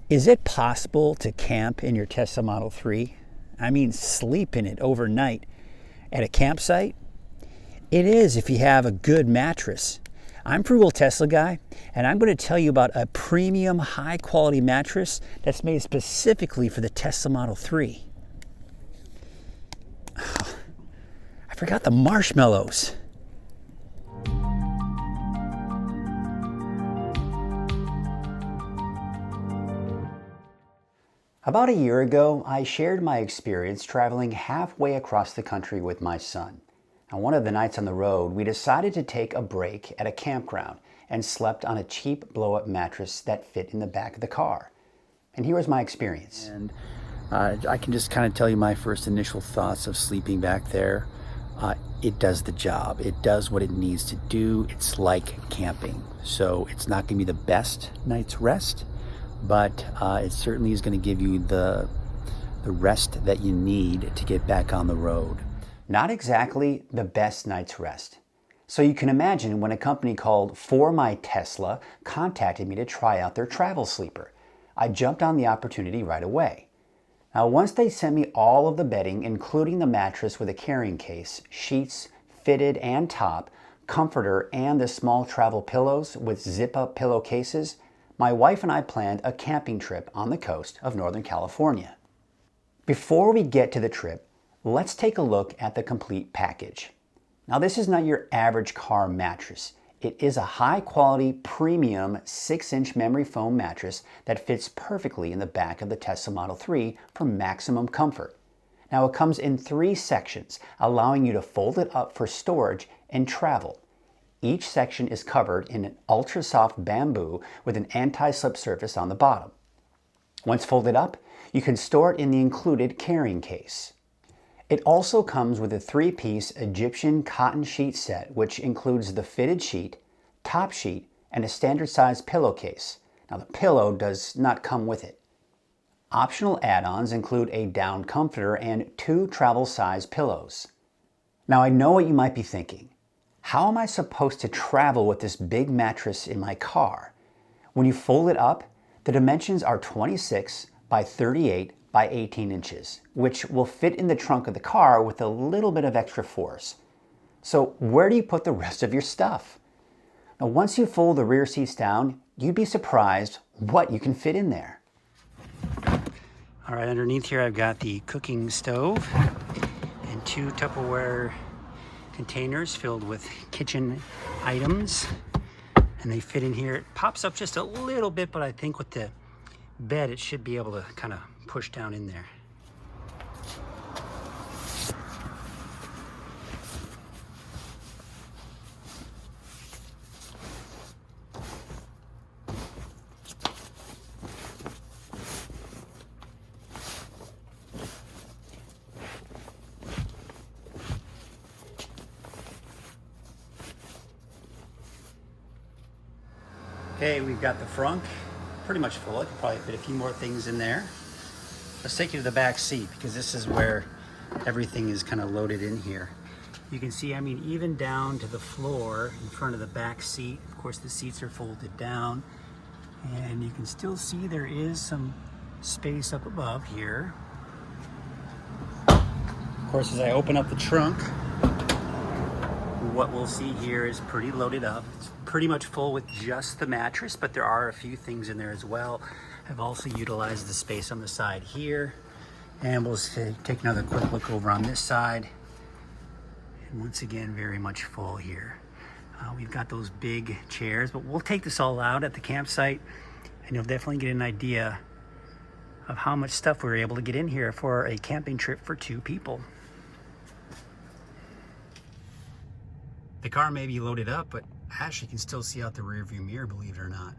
Is it possible to camp in your Tesla Model 3? I mean, sleep in it overnight at a campsite? It is if you have a good mattress. I'm Frugal Tesla Guy, and I'm going to tell you about a premium, high-quality mattress that's made specifically for the Tesla Model 3. Oh, I forgot the marshmallows. About a year ago, I shared my experience traveling halfway across the country with my son. On one of the nights on the road, we decided to take a break at a campground and slept on a cheap blow-up mattress that fit in the back of the car. And here was my experience. And I can just kind of tell you my first initial thoughts of sleeping back there. It does the job. It does what it needs to do. It's like camping. So it's not going to be the best night's rest, but it certainly is going to give you the rest that you need to get back on the road. Not exactly the best night's rest. So you can imagine when a company called For My Tesla contacted me to try out their travel sleeper. I jumped on the opportunity right away. Now, once they sent me all of the bedding, including the mattress with a carrying case, sheets, fitted and top, comforter, and the small travel pillows with zip-up pillowcases, my wife and I planned a camping trip on the coast of Northern California. Before we get to the trip, let's take a look at the complete package. Now, this is not your average car mattress. It is a high-quality, premium 6-inch memory foam mattress that fits perfectly in the back of the Tesla Model 3 for maximum comfort. Now, it comes in 3 sections, allowing you to fold it up for storage and travel. Each section is covered in an ultra-soft bamboo with an anti-slip surface on the bottom. Once folded up, you can store it in the included carrying case. It also comes with a 3-piece Egyptian cotton sheet set, which includes the fitted sheet, top sheet, and a standard-sized pillowcase. Now, the pillow does not come with it. Optional add-ons include a down comforter and 2 travel-size pillows. Now, I know what you might be thinking. How am I supposed to travel with this big mattress in my car? When you fold it up, the dimensions are 26 by 38 by 18 inches, which will fit in the trunk of the car with a little bit of extra force. So where do you put the rest of your stuff? Now, once you fold the rear seats down, you'd be surprised what you can fit in there. All right, underneath here I've got the cooking stove and 2 Tupperware containers filled with kitchen items, and they fit in here. It pops up just a little bit, but I think with the bed it should be able to kind of push down in there. Okay, we've got the frunk pretty much full. I could probably fit a few more things in there. Let's take you to the back seat because this is where everything is kind of loaded in here. You can see, I mean, even down to the floor in front of the back seat. Of course, the seats are folded down, and you can still see there is some space up above here. Of course, as I open up the trunk, what we'll see here is pretty loaded up. It's pretty much full with just the mattress, but there are a few things in there as well. I've also utilized the space on the side here, and we'll take another quick look over on this side. And once again, very much full here. We've got those big chairs, but we'll take this all out at the campsite, and you'll definitely get an idea of how much stuff we were able to get in here for a camping trip for 2 people. The car may be loaded up, but I actually can still see out the rearview mirror, believe it or not.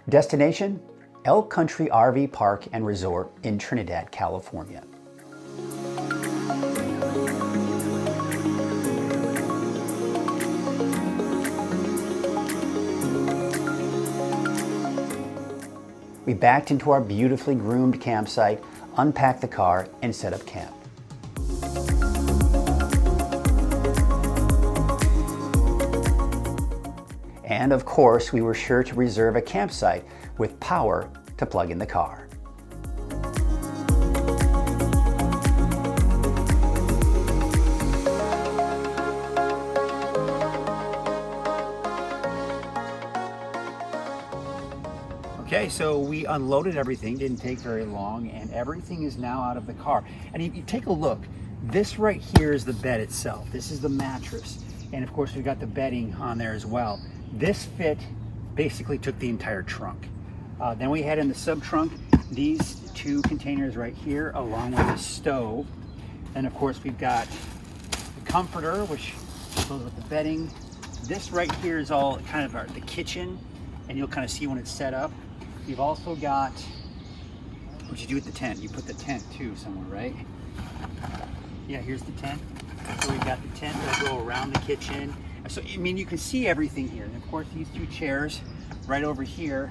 Destination: Elk Country RV Park and Resort in Trinidad, California. We backed into our beautifully groomed campsite unpack the car, and set up camp. And of course, we were sure to reserve a campsite with power to plug in the car. Okay, so we unloaded everything, didn't take very long, and everything is now out of the car. And if you take a look, this right here is the bed itself. This is the mattress. And of course, we've got the bedding on there as well. This fit basically took the entire trunk. Then we had in the sub trunk these two containers right here, along with the stove. And of course, we've got the comforter, which goes with the bedding. This right here is all kind of the kitchen, and you'll kind of see when it's set up. You've also got what you do with the tent. You put the tent too somewhere, right? Yeah, here's the tent. So we've got the tent that'll go around the kitchen. So, I mean, you can see everything here. And of course, these two chairs right over here,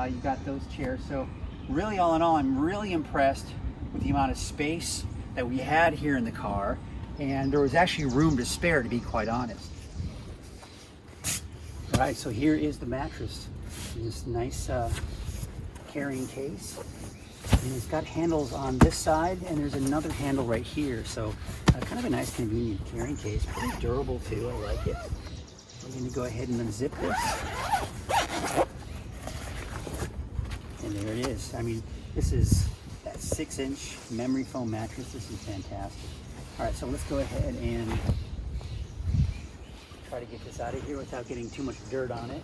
you've got those chairs. So really, all in all, I'm really impressed with the amount of space that we had here in the car. And there was actually room to spare, to be quite honest. All right, so here is the mattress in this nice carrying case. And it's got handles on this side, and there's another handle right here. So kind of a nice, convenient carrying case. Pretty durable too, I like it. We're gonna go ahead and unzip this. And there it is. I mean, this is that 6-inch memory foam mattress. This is fantastic. All right, so let's go ahead and try to get this out of here without getting too much dirt on it.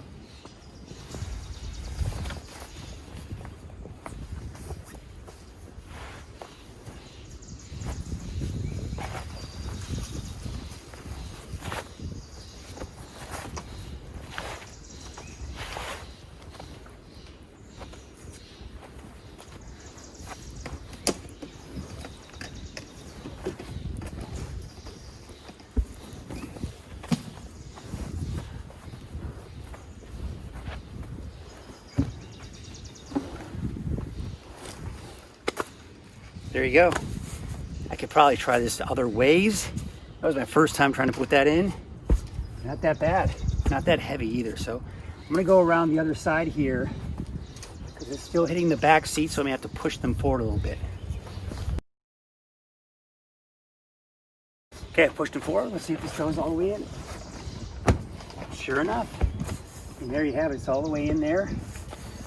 There you go. I could probably try this other ways. That was my first time trying to put that in. Not that bad. Not that heavy either. So I'm gonna go around the other side here because it's still hitting the back seat, so I'm gonna have to push them forward a little bit. Okay, I pushed them forward. Let's see if this goes all the way in. Sure enough. And there you have it. It's all the way in there.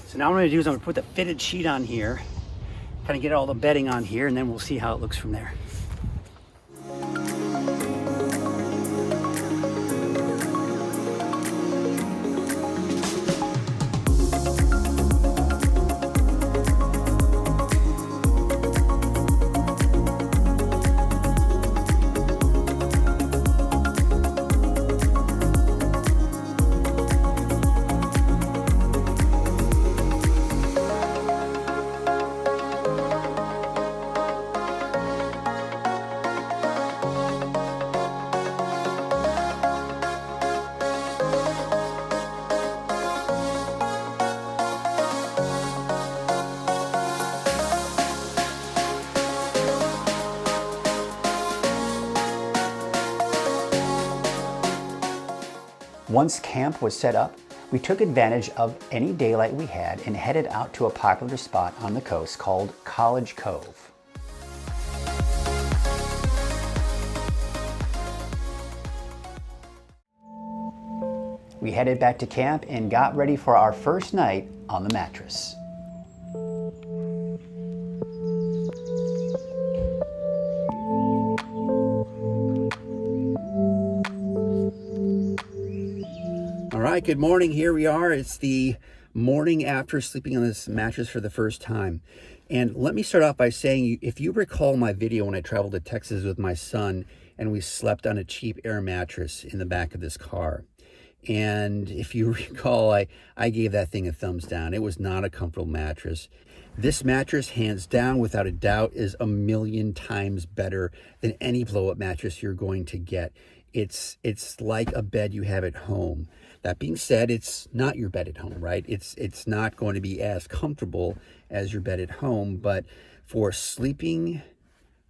So now what I'm gonna do is I'm gonna put the fitted sheet on here, kind of get all the bedding on here, and then we'll see how it looks from there. Once camp was set up, we took advantage of any daylight we had and headed out to a popular spot on the coast called Cove. We headed back to camp and got ready for our first night on the mattress. All right, good morning. Here we are. It's the morning after sleeping on this mattress for the first time. And let me start off by saying, if you recall my video when I traveled to Texas with my son and we slept on a cheap air mattress in the back of this car. And if you recall, I gave that thing a thumbs down. It was not a comfortable mattress. This mattress, hands down, without a doubt, is 1,000,000 times better than any blow-up mattress you're going to get. It's like a bed you have at home. That being said, it's not your bed at home, right? It's not going to be as comfortable as your bed at home, but for sleeping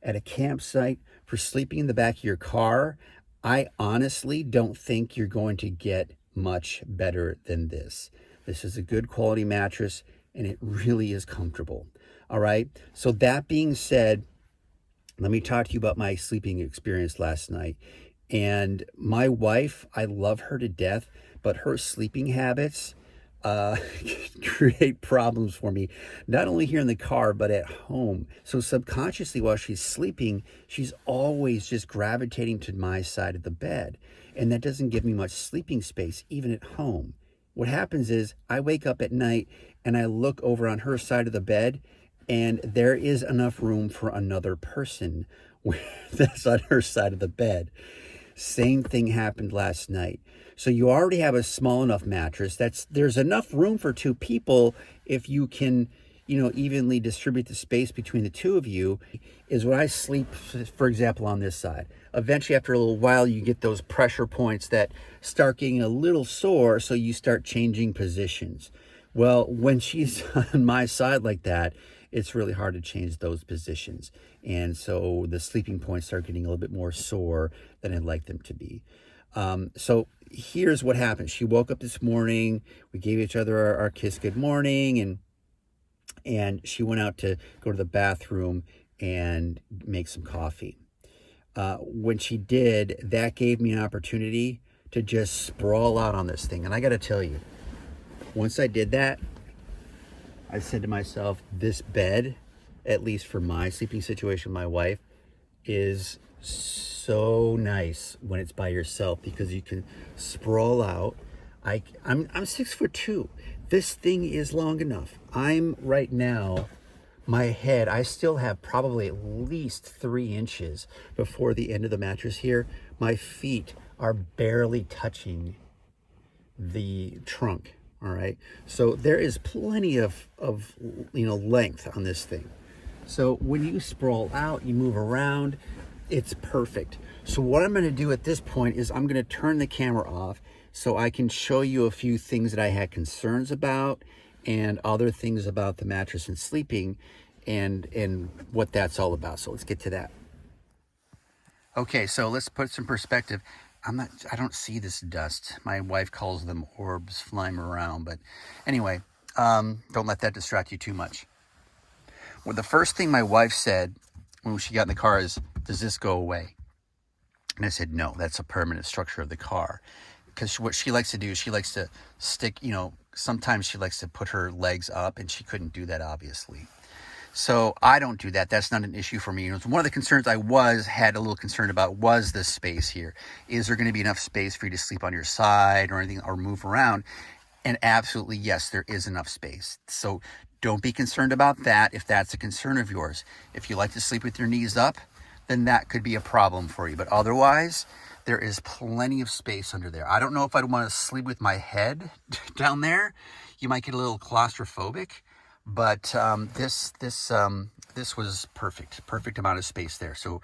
at a campsite, for sleeping in the back of your car, I honestly don't think you're going to get much better than this. This is a good quality mattress and it really is comfortable. All right. So that being said, let me talk to you about my sleeping experience last night. And my wife, I love her to death, but her sleeping habits create problems for me, not only here in the car, but at home. So subconsciously, while she's sleeping, she's always just gravitating to my side of the bed. And that doesn't give me much sleeping space, even at home. What happens is I wake up at night and I look over on her side of the bed, and there is enough room for another person that's on her side of the bed. Same thing happened last night. So you already have a small enough mattress. There's enough room for two people if you can, evenly distribute the space between the two of you. Is when I sleep, for example, on this side. Eventually, after a little while, you get those pressure points that start getting a little sore, so you start changing positions. Well, when she's on my side like that, it's really hard to change those positions. And so the sleeping points start getting a little bit more sore than I'd like them to be. So here's what happened. She woke up this morning. We gave each other our kiss good morning, and she went out to go to the bathroom and make some coffee. When she did, that gave me an opportunity to just sprawl out on this thing. And I got to tell you, once I did that, I said to myself, this bed, at least for my sleeping situation with my wife, is so nice when it's by yourself because you can sprawl out. I'm 6'2". This thing is long enough. I'm right now, my head, I still have probably at least 3 inches before the end of the mattress here. My feet are barely touching the trunk. All right. So there is plenty of length on this thing. So when you sprawl out, you move around, it's perfect. So what I'm going to do at this point is I'm going to turn the camera off so I can show you a few things that I had concerns about and other things about the mattress and sleeping and what that's all about. So let's get to that. Okay, so let's put some perspective. I don't see this dust. My wife calls them orbs flying around, but anyway, don't let that distract you too much. Well, the first thing my wife said when she got in the car is, does this go away? And I said, no, that's a permanent structure of the car. Because what she likes to do, she likes to stick, sometimes she likes to put her legs up, and she couldn't do that, obviously. So I don't do that. That's not an issue for me. One of the concerns I had a little concern about was the space here. Is there going to be enough space for you to sleep on your side or anything or move around? And absolutely, yes, there is enough space. So don't be concerned about that if that's a concern of yours. If you like to sleep with your knees up, then that could be a problem for you. But otherwise, there is plenty of space under there. I don't know if I'd want to sleep with my head down there. You might get a little claustrophobic. But this was perfect amount of space there. So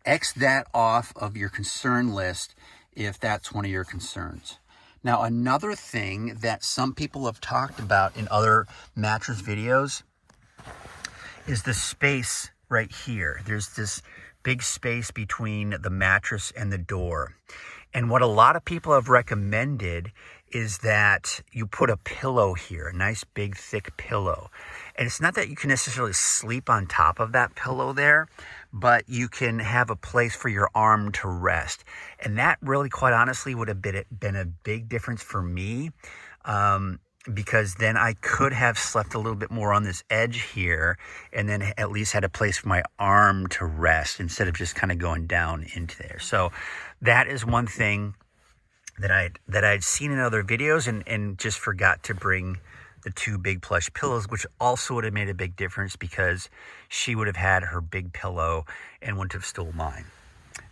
X that off of your concern list if that's one of your concerns. Now, another thing that some people have talked about in other mattress videos is the space right here. There's this big space between the mattress and the door. And what a lot of people have recommended is that you put a pillow here, a nice big thick pillow. And it's not that you can necessarily sleep on top of that pillow there, but you can have a place for your arm to rest. And that really, quite honestly, would have been a big difference for me, because then I could have slept a little bit more on this edge here and then at least had a place for my arm to rest instead of just kind of going down into there. So that is one thing that I'd seen in other videos and just forgot to bring the 2 big plush pillows, which also would have made a big difference because she would have had her big pillow and wouldn't have stole mine.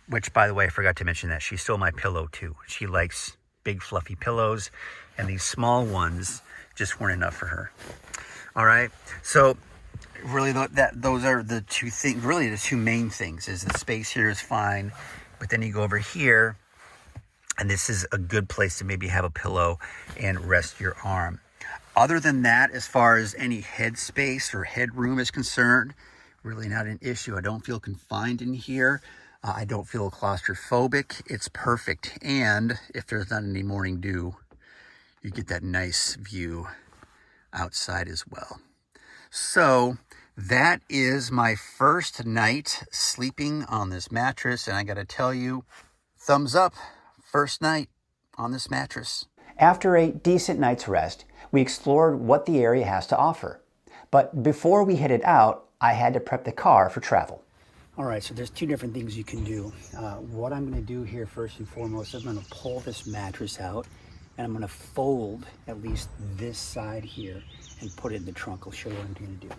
Which, by the way, I forgot to mention that she stole my pillow too. She likes big fluffy pillows, and these small ones just weren't enough for her. All right, so really those are the 2 things. Really, the 2 main things is the space here is fine, but then you go over here, and this is a good place to maybe have a pillow and rest your arm. Other than that, as far as any head space or headroom is concerned, really not an issue. I don't feel confined in here. I don't feel claustrophobic. It's perfect. And if there's not any morning dew, you get that nice view outside as well. So that is my first night sleeping on this mattress. And I got to tell you, thumbs up, first night on this mattress. After a decent night's rest, we explored what the area has to offer. But before we headed out, I had to prep the car for travel. All right, so there's two different things you can do. What I'm going to do here first and foremost, I'm going to pull this mattress out and I'm going to fold at least this side here and put it in the trunk. I'll show you what I'm going to do.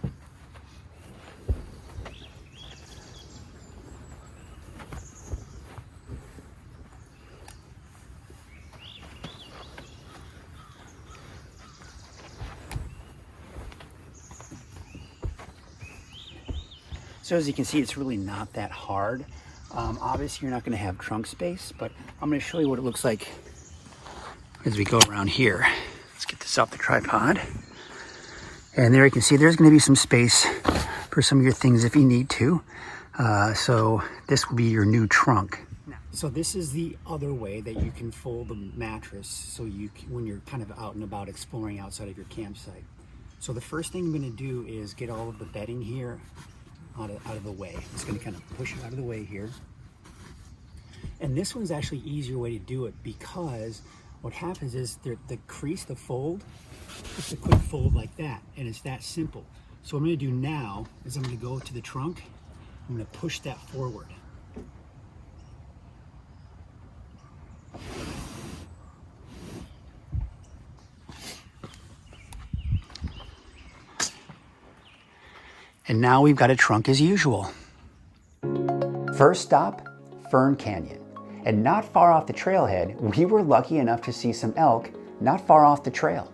So as you can see, it's really not that hard. Obviously, you're not going to have trunk space, but I'm going to show you what it looks like as we go around here. Let's get this off the tripod. And there you can see there's going to be some space for some of your things if you need to. So this will be your new trunk. So this is the other way that you can fold the mattress so you can, when you're kind of out and about exploring outside of your campsite. So the first thing I'm going to do is get all of the bedding here out of the way. I'm just going to kind of push it out of the way here. And this one's actually an easier way to do it because what happens is the crease, the fold, just a quick fold like that, and it's that simple. So what I'm going to do now is I'm going to go to the trunk. I'm going to push that forward. And now we've got a trunk as usual. First stop, Fern Canyon. And not far off the trailhead, we were lucky enough to see some elk not far off the trail.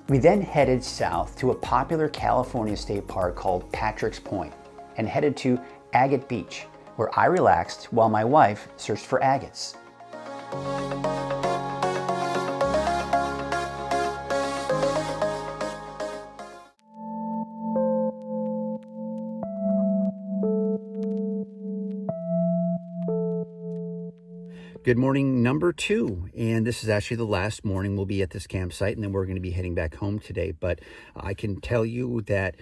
We then headed south to a popular California state park called Patrick's Point and headed to Agate Beach, where I relaxed while my wife searched for agates. Good morning number 2, and this is actually the last morning we'll be at this campsite, and then we're going to be heading back home today. But I can tell you that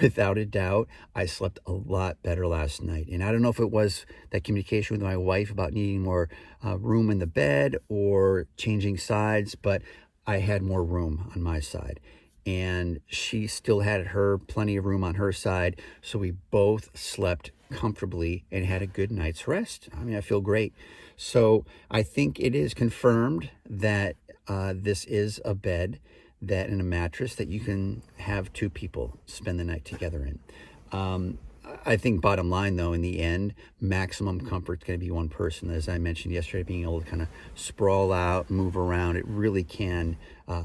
without a doubt, I slept a lot better last night. And I don't know if it was that communication with my wife about needing more room in the bed or changing sides, but I had more room on my side. And she still had plenty of room on her side, so we both slept comfortably and had a good night's rest. I mean, I feel great. So I think it is confirmed that this is a bed and a mattress that you can have 2 people spend the night together in. I think bottom line, though, in the end, maximum comfort is going to be one person. As I mentioned yesterday, being able to kind of sprawl out, move around, it really can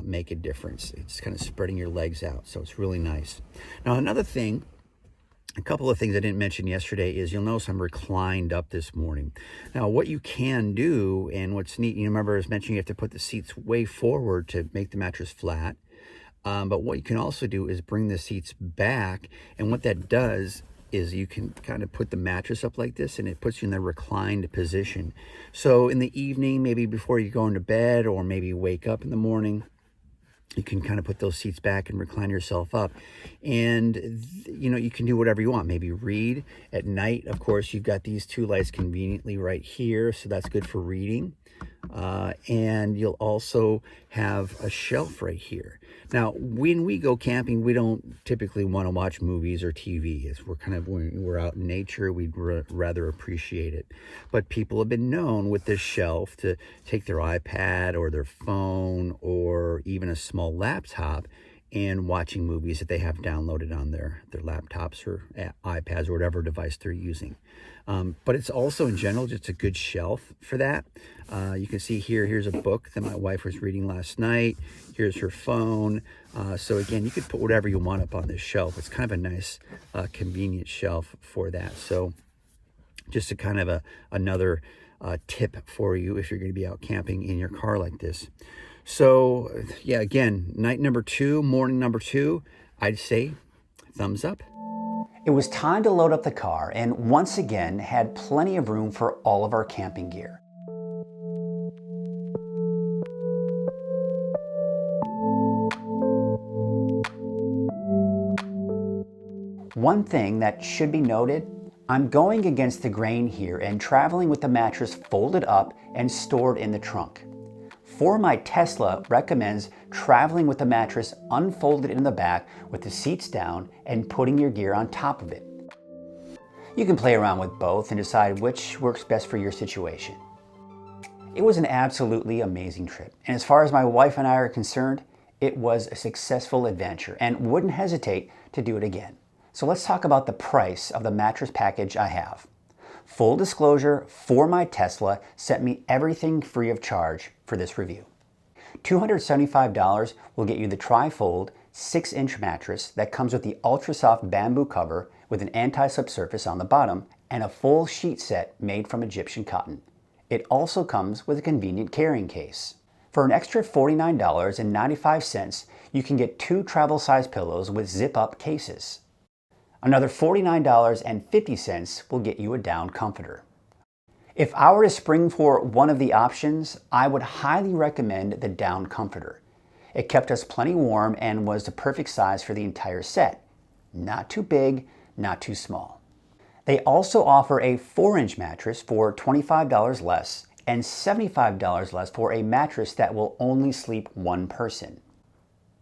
make a difference. It's kind of spreading your legs out, so it's really nice. Now, another thing, a couple of things I didn't mention yesterday is you'll notice I'm reclined up this morning. Now, what you can do, and what's neat, you remember I was mentioning you have to put the seats way forward to make the mattress flat. But what you can also do is bring the seats back, and what that does is you can kind of put the mattress up like this, and it puts you in the reclined position. So in the evening, maybe before you go into bed, or maybe wake up in the morning, you can kind of put those seats back and recline yourself up. And, you can do whatever you want. Maybe read at night. Of course, you've got these 2 lights conveniently right here, so that's good for reading. And you'll also have a shelf right here. Now, when we go camping, we don't typically want to watch movies or TV. When we're out in nature, we'd rather appreciate it. But people have been known with this shelf to take their iPad or their phone or even a small laptop and watching movies that they have downloaded on their laptops or iPads or whatever device they're using. But it's also, in general, just a good shelf for that. You can see here's a book that my wife was reading last night. Here's her phone. So again, you could put whatever you want up on this shelf. It's kind of a nice, convenient shelf for that. So just another tip for you if you're going to be out camping in your car like this. So yeah, again, night number 2, morning number 2, I'd say thumbs up. It was time to load up the car, and once again had plenty of room for all of our camping gear. One thing that should be noted, I'm going against the grain here and traveling with the mattress folded up and stored in the trunk. For My Tesla recommends traveling with the mattress unfolded in the back with the seats down and putting your gear on top of it. You can play around with both and decide which works best for your situation. It was an absolutely amazing trip, and as far as my wife and I are concerned, it was a successful adventure and wouldn't hesitate to do it again. So let's talk about the price of the mattress package I have. Full disclosure, For My Tesla sent me everything free of charge for this review. $275 will get you the tri-fold 6-inch mattress that comes with the ultra-soft bamboo cover with an anti-slip surface on the bottom and a full sheet set made from Egyptian cotton. It also comes with a convenient carrying case. For an extra $49.95, you can get 2 travel-size pillows with zip-up cases. Another $49.50 will get you a down comforter. If I were to spring for one of the options, I would highly recommend the down comforter. It kept us plenty warm and was the perfect size for the entire set. Not too big, not too small. They also offer a 4-inch mattress for $25 less and $75 less for a mattress that will only sleep one person.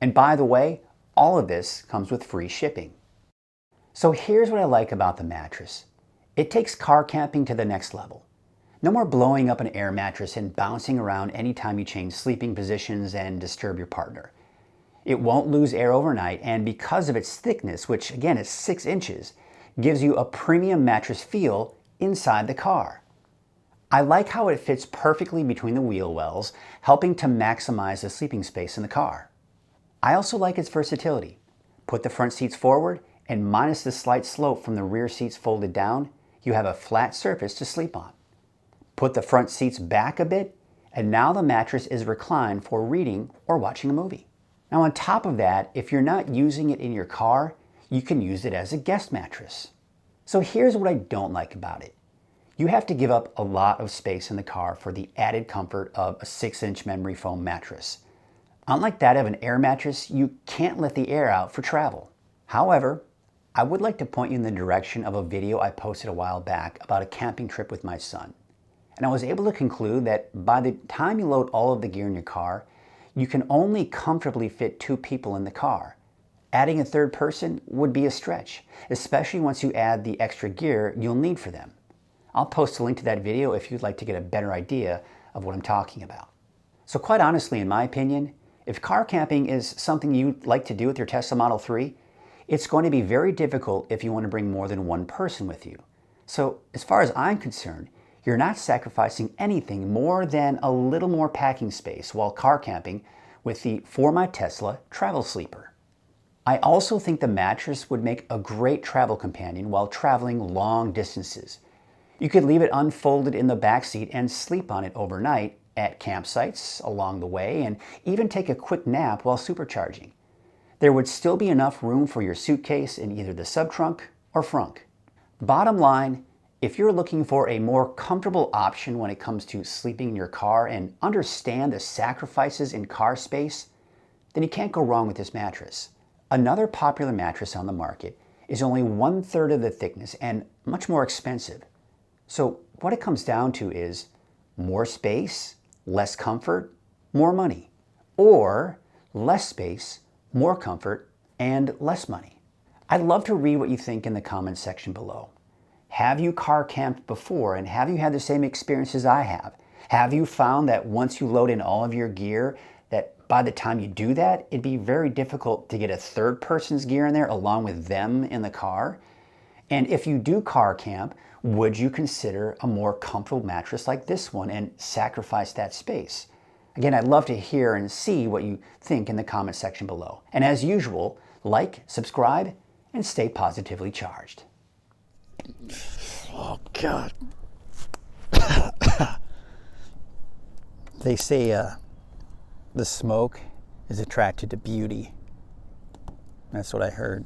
And by the way, all of this comes with free shipping. So here's what I like about the mattress. It takes car camping to the next level. No more blowing up an air mattress and bouncing around anytime you change sleeping positions and disturb your partner. It won't lose air overnight, and because of its thickness, which again is 6 inches, gives you a premium mattress feel inside the car. I like how it fits perfectly between the wheel wells, helping to maximize the sleeping space in the car. I also like its versatility. Put the front seats forward, and minus the slight slope from the rear seats folded down, you have a flat surface to sleep on. Put the front seats back a bit, and now the mattress is reclined for reading or watching a movie. Now on top of that, if you're not using it in your car, you can use it as a guest mattress. So here's what I don't like about it. You have to give up a lot of space in the car for the added comfort of a 6-inch memory foam mattress. Unlike that of an air mattress, you can't let the air out for travel. However, I would like to point you in the direction of a video I posted a while back about a camping trip with my son. And I was able to conclude that by the time you load all of the gear in your car, you can only comfortably fit 2 people in the car. Adding a third person would be a stretch, especially once you add the extra gear you'll need for them. I'll post a link to that video if you'd like to get a better idea of what I'm talking about. So quite honestly, in my opinion, if car camping is something you'd like to do with your Tesla Model 3, it's going to be very difficult if you want to bring more than one person with you. So as far as I'm concerned, you're not sacrificing anything more than a little more packing space while car camping with the For My Tesla Travel Sleeper. I also think the mattress would make a great travel companion while traveling long distances. You could leave it unfolded in the back seat and sleep on it overnight at campsites along the way, and even take a quick nap while supercharging. There would still be enough room for your suitcase in either the sub-trunk or frunk. Bottom line, if you're looking for a more comfortable option when it comes to sleeping in your car and understand the sacrifices in car space, then you can't go wrong with this mattress. Another popular mattress on the market is only 1/3 of the thickness and much more expensive. So what it comes down to is more space less comfort, more money, or less space, more comfort, and less money? I'd love to read what you think in the comments section below. Have you car camped before, and have you had the same experiences I have? Have you found that once you load in all of your gear, that by the time you do that, it'd be very difficult to get a third person's gear in there along with them in the car? And if you do car camp, would you consider a more comfortable mattress like this one and sacrifice that space? Again, I'd love to hear and see what you think in the comment section below. And as usual, like, subscribe, and stay positively charged. Oh, God. They say the smoke is attracted to beauty. That's what I heard.